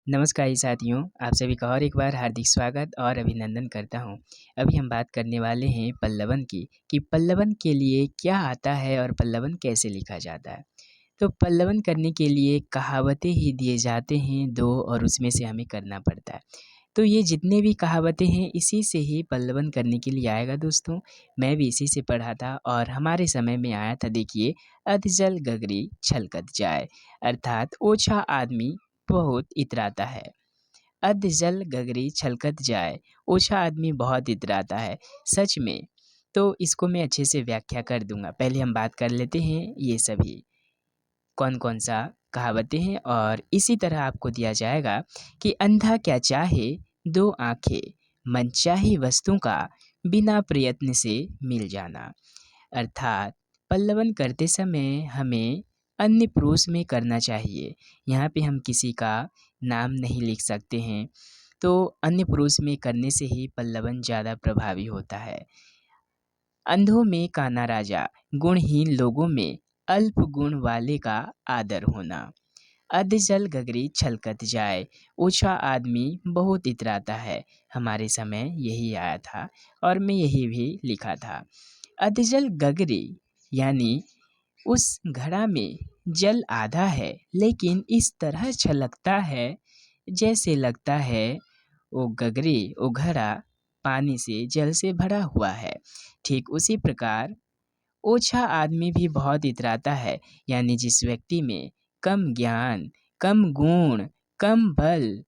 नमस्कार साथियों, आप सभी का और एक बार हार्दिक स्वागत और अभिनंदन करता हूं। अभी हम बात करने वाले हैं पल्लवन की कि पल्लवन के लिए क्या आता है और पल्लवन कैसे लिखा जाता है। तो पल्लवन करने के लिए कहावतें ही दिए जाते हैं दो और उसमें से हमें करना पड़ता है। तो ये जितने भी कहावतें हैं इसी से ही पल्लवन करने के लिए आएगा दोस्तों। मैं भी इसी से पढ़ा था और हमारे समय में आया था। देखिए, अधजल गगरी छलकत जाए, अर्थात ओछा आदमी बहुत इतराता है। अध जल गगरी छलकत जाए, ओछा आदमी बहुत इतराता है। सच में। तो इसको मैं अच्छे से व्याख्या कर दूंगा। पहले हम बात कर लेते हैं ये सभी कौन कौन सा कहावतें हैं और इसी तरह आपको दिया जाएगा कि अंधा क्या चाहे दो आंखें, मनचाही वस्तु का बिना प्रयत्न से मिल जाना। अर्थात पल्लवन करते समय हमें अन्य पुरुष में करना चाहिए। यहाँ पे हम किसी का नाम नहीं लिख सकते हैं। तो अन्य पुरुष में करने से ही पल्लवन ज़्यादा प्रभावी होता है। अंधों में काना राजा, गुणहीन लोगों में अल्प गुण वाले का आदर होना। अधजल गगरी छलकत जाए, ओछा आदमी बहुत इतराता है। हमारे समय यही आया था और मैं यही भी लिखा था। अधजल गगरी यानी उस घड़ा में जल आधा है लेकिन इस तरह छलकता है जैसे लगता है वो गगरी वो घड़ा पानी से जल से भरा हुआ है। ठीक उसी प्रकार ओछा आदमी भी बहुत इतराता है, यानी जिस व्यक्ति में कम ज्ञान, कम गुण, कम बल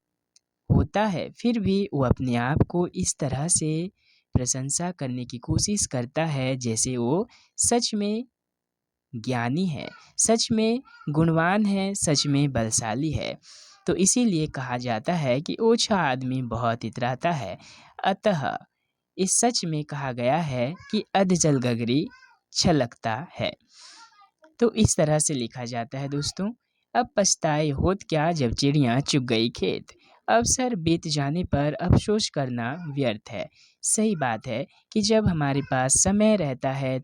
होता है फिर भी वो अपने आप को इस तरह से प्रशंसा करने की कोशिश करता है जैसे वो सच में ज्ञानी है, सच में गुणवान है, सच में बलशाली है। तो इसीलिए कहा जाता है कि ओछा आदमी बहुत इतराता है। अतः इस सच में कहा गया है कि अधजल गगरी छलकता है। तो इस तरह से लिखा जाता है दोस्तों। अब पछताए होत क्या जब चिड़िया चुग गई खेत, अवसर बीत जाने पर अफसोस करना व्यर्थ है। सही बात है कि जब हमारे पास समय रहता है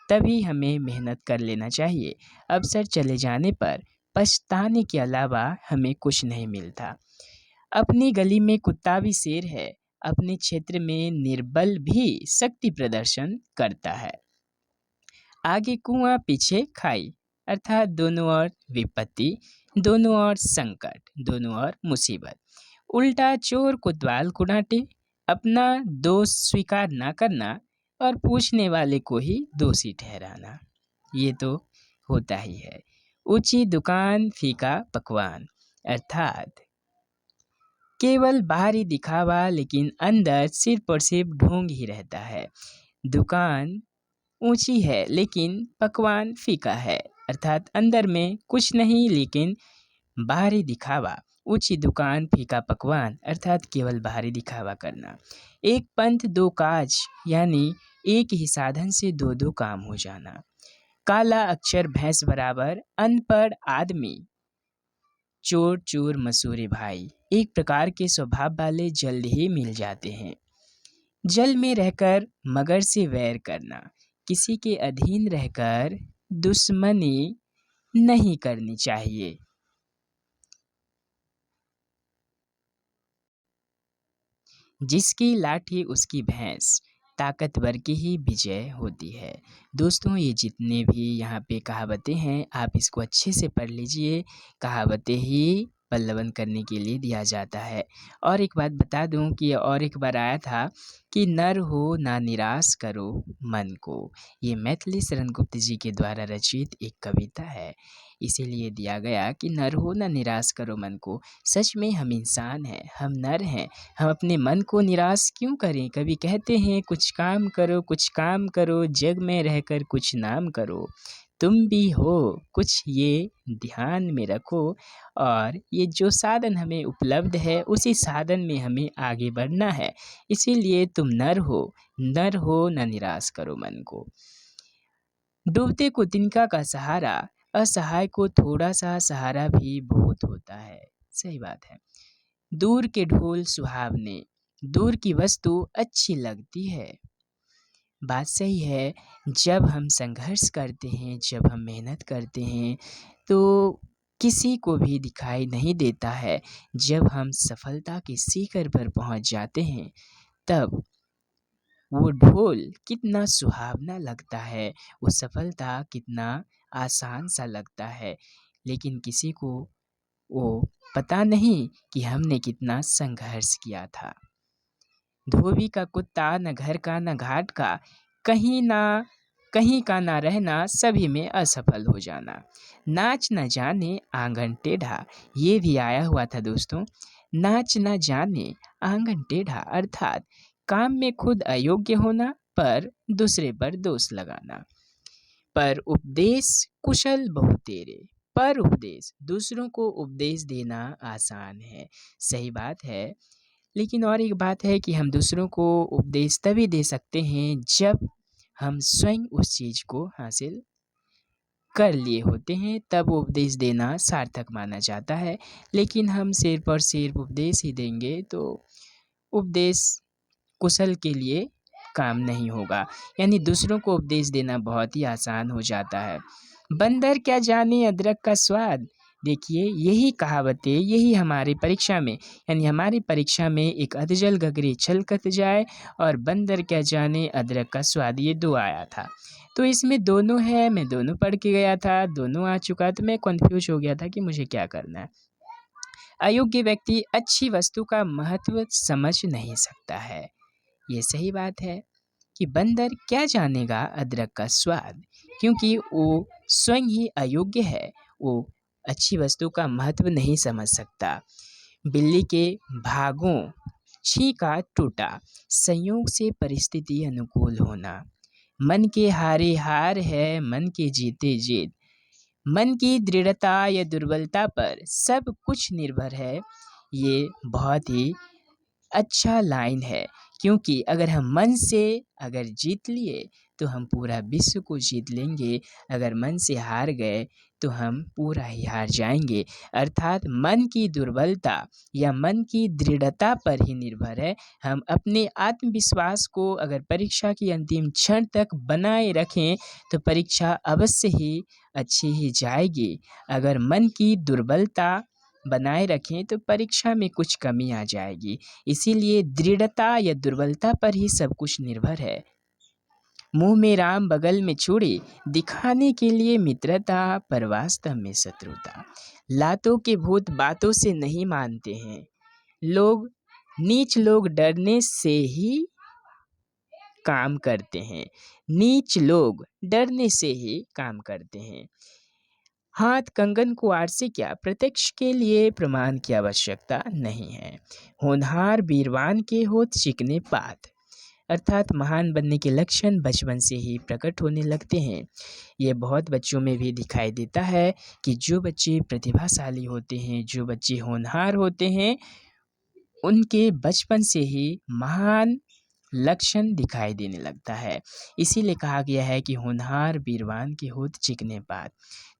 तभी हमें मेहनत कर लेना चाहिए। अवसर चले जाने पर पछताने के अलावा हमें कुछ नहीं मिलता। अपनी गली में कुत्ता भी शेर है, अपने क्षेत्र में निर्बल भी शक्ति प्रदर्शन करता है। आगे कुआं पीछे खाई, अर्थात दोनों ओर विपत्ति, दोनों ओर संकट, दोनों ओर मुसीबत। उल्टा चोर कोतवाल को डांटे, अपना दोष स्वीकार ना करना और पूछने वाले को ही दोषी ठहराना। ये तो होता ही है। ऊंची दुकान फीका पकवान, अर्थात केवल बाहरी दिखावा लेकिन अंदर सिर्फ और सिर्फ ढोंग ही रहता है। दुकान ऊंची है लेकिन पकवान फीका है, अर्थात अंदर में कुछ नहीं लेकिन बाहरी दिखावा। ऊंची दुकान फीका पकवान, अर्थात केवल बाहरी दिखावा करना। एक पंथ दो काज, यानी एक ही साधन से दो दो काम हो जाना। काला अक्षर भैंस बराबर, अनपढ़ आदमी चोर चोर मसूरे भाई। एक प्रकार के स्वभाव वाले जल्द ही मिल जाते हैं। जल में रहकर मगर से वैर करना, किसी के अधीन रहकर दुश्मनी नहीं करनी चाहिए। जिसकी लाठी उसकी भैंस, ताकतवर की ही विजय होती है। दोस्तों, ये जितने भी यहाँ पे कहावतें हैं आप इसको अच्छे से पढ़ लीजिए। कहावतें ही पल्लवन करने के लिए दिया जाता है। और एक बात बता दूं कि और एक बार आया था कि नर हो ना निराश करो मन को। ये मैथिली शरण गुप्त जी के द्वारा रचित एक कविता है। इसीलिए दिया गया कि नर हो ना निराश करो मन को। सच में हम इंसान हैं, हम नर हैं, हम अपने मन को निराश क्यों करें। कभी कहते हैं कुछ काम करो, कुछ काम करो, जग में रहकर कुछ नाम करो। तुम भी हो कुछ ये ध्यान में रखो, और ये जो साधन हमें उपलब्ध है उसी साधन में हमें आगे बढ़ना है। इसीलिए तुम नर हो न निराश करो मन को। डूबते को तिनका का सहारा, असहाय को थोड़ा सा सहारा भी बहुत होता है। सही बात है। दूर के ढोल सुहावने, दूर की वस्तु अच्छी लगती है। बात सही है। जब हम संघर्ष करते हैं, जब हम मेहनत करते हैं तो किसी को भी दिखाई नहीं देता है। जब हम सफलता के शिखर पर पहुंच जाते हैं तब वो ढोल कितना सुहावना लगता है, वो सफलता कितना आसान सा लगता है, लेकिन किसी को वो पता नहीं कि हमने कितना संघर्ष किया था। धोबी का कुत्ता न घर का न घाट का, कहीं का ना रहना, सभी में असफल हो जाना। नाच न जाने आंगन टेढ़ा, ये भी आया हुआ था दोस्तों। नाच न जाने आंगन टेढ़ा अर्थात काम में खुद अयोग्य होना पर दूसरे पर दोष लगाना। पर उपदेश कुशल बहु तेरे, पर उपदेश दूसरों को उपदेश देना आसान है, सही बात है। लेकिन और एक बात है कि हम दूसरों को उपदेश तभी दे सकते हैं जब हम स्वयं उस चीज़ को हासिल कर लिए होते हैं, तब उपदेश देना सार्थक माना जाता है। लेकिन हम सिर्फ और सिर्फ उपदेश ही देंगे तो उपदेश कुशल के लिए काम नहीं होगा। यानी दूसरों को उपदेश देना बहुत ही आसान हो जाता है। बंदर क्या जाने अदरक का स्वाद। देखिए यही कहावतें, यही हमारी परीक्षा में, यानी हमारी परीक्षा में एक अधजल गगरी छलकत जाए और बंदर क्या जाने अदरक का स्वाद, ये दो आया था। तो इसमें दोनों है, मैं दोनों पढ़ के गया था, दोनों आ चुका, तो मैं कंफ्यूज हो गया था कि मुझे क्या करना है। अयोग्य व्यक्ति अच्छी वस्तु का महत्व समझ नहीं सकता है। ये सही बात है कि बंदर क्या जानेगा अदरक का स्वाद, क्योंकि वो स्वयं ही अयोग्य है, वो अच्छी वस्तु का महत्व नहीं समझ सकता। बिल्ली के भागों छींका टूटा, संयोग से परिस्थिति अनुकूल होना। मन के हारे हार है, मन के जीते जीत। मन की दृढ़ता या दुर्बलता पर सब कुछ निर्भर है। ये बहुत ही अच्छा लाइन है, क्योंकि अगर हम मन से अगर जीत लिए तो हम पूरा विश्व को जीत लेंगे, अगर मन से हार गए तो हम पूरा ही हार जाएंगे। अर्थात मन की दुर्बलता या मन की दृढ़ता पर ही निर्भर है। हम अपने आत्मविश्वास को अगर परीक्षा की अंतिम क्षण तक बनाए रखें तो परीक्षा अवश्य ही अच्छी ही जाएगी। अगर मन की दुर्बलता बनाए रखें तो परीक्षा में कुछ कमी आ जाएगी। इसीलिए दृढ़ता या दुर्बलता पर ही सब कुछ निर्भर है। मुंह में राम बगल में छुरी, दिखाने के लिए मित्रता पर वास्तव में शत्रुता। लातों के भूत बातों से नहीं मानते हैं लोग, नीच लोग डरने से ही काम करते हैं, नीच लोग डरने से ही काम करते हैं। हाथ कंगन को आड़ से क्या, प्रत्यक्ष के लिए प्रमाण की आवश्यकता नहीं है। होनहार बीरवान के होत चिकने पात, अर्थात महान बनने के लक्षण बचपन से ही प्रकट होने लगते हैं। ये बहुत बच्चों में भी दिखाई देता है कि जो बच्चे प्रतिभाशाली होते हैं, जो बच्चे होनहार होते हैं, उनके बचपन से ही महान लक्षण दिखाई देने लगता है। इसीलिए कहा गया है कि होनहार बीरवान के होत चिकने पात।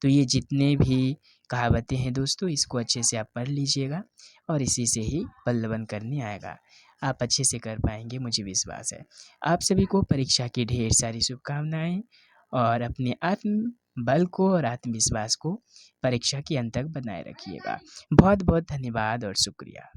तो ये जितने भी कहावतें हैं दोस्तों, इसको अच्छे से आप पढ़ लीजिएगा और इसी से ही पल्लवन करने आएगा। आप अच्छे से कर पाएंगे, मुझे विश्वास है। आप सभी को परीक्षा की ढेर सारी शुभकामनाएं और अपने आत्म बल को और आत्मविश्वास को परीक्षा के अंत तक बनाए रखिएगा। बहुत बहुत धन्यवाद और शुक्रिया।